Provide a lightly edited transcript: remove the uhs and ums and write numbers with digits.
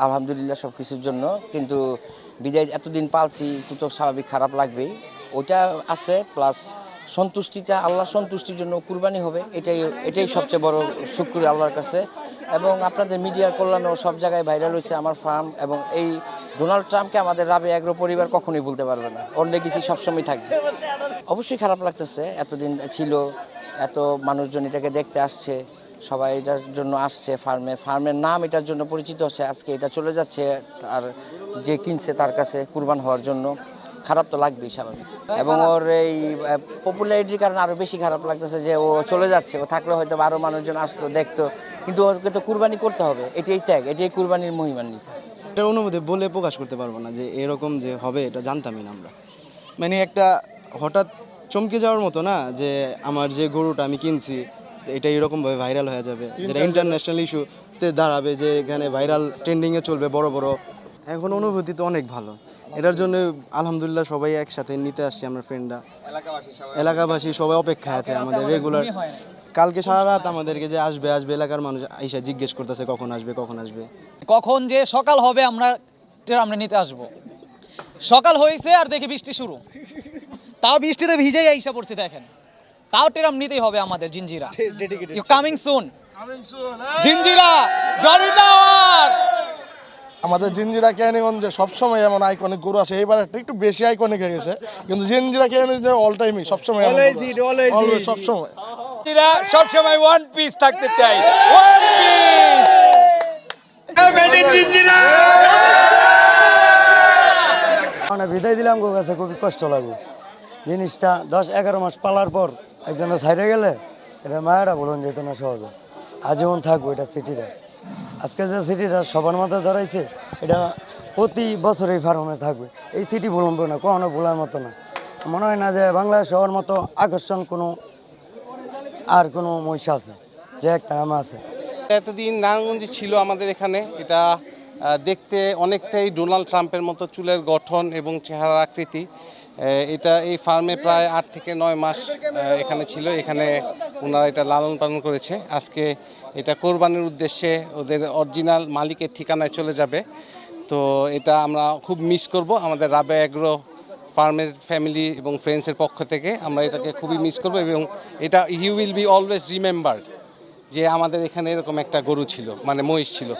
আলহামদুলিল্লাহ সব কিছুর জন্য, কিন্তু বিদায় এতদিন পালছি একটু তো স্বাভাবিক খারাপ লাগবেই, ওইটা আছে। প্লাস সন্তুষ্টিটা আল্লাহর সন্তুষ্টির জন্য কুরবানি হবে, এটাই সবচেয়ে বড় শুকরিয়া আল্লাহর কাছে। এবং আপনাদের মিডিয়ার কল্যাণও সব জায়গায় ভাইরাল হয়েছে আমার ফার্ম, এবং এই ডোনাল্ড ট্রাম্পকে আমাদের রাবেয়া এগ্রো পরিবার কখনোই ভুলতে পারবে না, ওর লেগেসি সবসময় থাকবে। অবশ্যই খারাপ লাগতেছে, এতদিন ছিল, এত মানুষজন এটাকে দেখতে আসছে, সবাই এটার জন্য আসছে, ফার্মের নাম এটার জন্য পরিচিত হচ্ছে, আজকে এটা চলে যাচ্ছে আর যে কিনছে তার কাছে কুরবান হওয়ার জন্য, খারাপ তো লাগবেই স্বাভাবিক। এবং ওর এই পপুলারিটির কারণে আরও বেশি খারাপ লাগতেছে যে ও চলে যাচ্ছে, ও থাকলে হয়তো আরও মানুষজন আসতো দেখতো, কিন্তু ওকে তো কুরবানি করতে হবে, এটাই ত্যাগ, এটাই কুরবানির মহিমান্বিত। এটা অনুভূতি বলে প্রকাশ করতে পারবো না যে এরকম যে হবে, এটা জানতামই না আমরা। মানে একটা হঠাৎ চমকে যাওয়ার মতো না, যে আমার যে গরুটা আমি কিনছি এটা এরকমভাবে ভাইরাল হয়ে যাবে, যেটা ইন্টারন্যাশনাল ইস্যুতে দাঁড়াবে, যে এখানে ভাইরাল ট্রেন্ডিংয়ে চলবে বড় বড়। এখন অনুভূতি তো অনেক ভালো, এটার জন্য আলহামদুলিল্লাহ সবাই একসাথে নিতে আসছি আমরা ফ্রেন্ডরা, এলাকাবাসী সবাই অপেক্ষায় আছে আমাদের রেগুলার। কালকে সারা রাত আমাদেরকে যে আসবে আসবে এলাকার মানুষ আইসা জিজ্ঞেস করতেছে কখন আসবে কখন আসবে। কখন যে সকাল হবে আমরা নিতে আসব। সকাল হয়েছে আর দেখি বৃষ্টি শুরু, তাও বৃষ্টিতে ভিজেই আইসা পড়ছে দেখেন, তাও টেরাম নিতেই হবে আমাদের Jinjira. You coming soon Jinjira জরিদার। আমাদের জিঞ্জিরা কেরানীগঞ্জে সবসময় এমন আইকনিক গরু আছে, এইবার একটু বেশি আইকনিক হয়ে গেছে, কিন্তু জিঞ্জিরা কেরানীগঞ্জে অল টাইমই সবসময় সবসময় সবসময় ওয়ান পিস থাকতে চাই। মানে বিদায় দিলাম গো, কাছে খুবই কষ্ট লাগবে জিনিসটা। 10-11 মাস পালার পর একজনের ছাইড়ে গেলে এটা মায়েরা বলুন যেত না সহজে, আজীবন থাকবো এটা স্মৃতিটা। আজকে যে স্মৃতিটা সবার মাথায় ধরাইছে, এটা প্রতি বছর এই ফার্মে থাকবে, এই স্মৃতি ভুলবো না, কখনো ভোলার মতো না। মনে হয় না যে বাংলাদেশ হওয়ার মতো আকর্ষণ কোনো আর কোনো মহিষ আছে, যে একটা নাম আছে। এতদিন নারায়ণগঞ্জে ছিল আমাদের এখানে, এটা দেখতে অনেকটাই ডোনাল্ড ট্রাম্পের মতো চুলের গঠন এবং চেহারা আকৃতি। এটা এই ফার্মে প্রায় 8 থেকে 9 মাস এখানে ছিল, এখানে ওনারা এটা লালন পালন করেছে। আজকে এটা কোরবানির উদ্দেশ্যে ওদের অরিজিনাল মালিকের ঠিকানায় চলে যাবে, তো এটা আমরা খুব মিস করব। আমাদের রাবেয়া এগ্রো ফার্মের ফ্যামিলি এবং ফ্রেন্ডসের পক্ষ থেকে আমরা এটাকে খুবই মিস করব, এবং এটা he will be always remembered যে আমাদের এখানে এরকম একটা গরু ছিল, মানে মহিষ ছিল।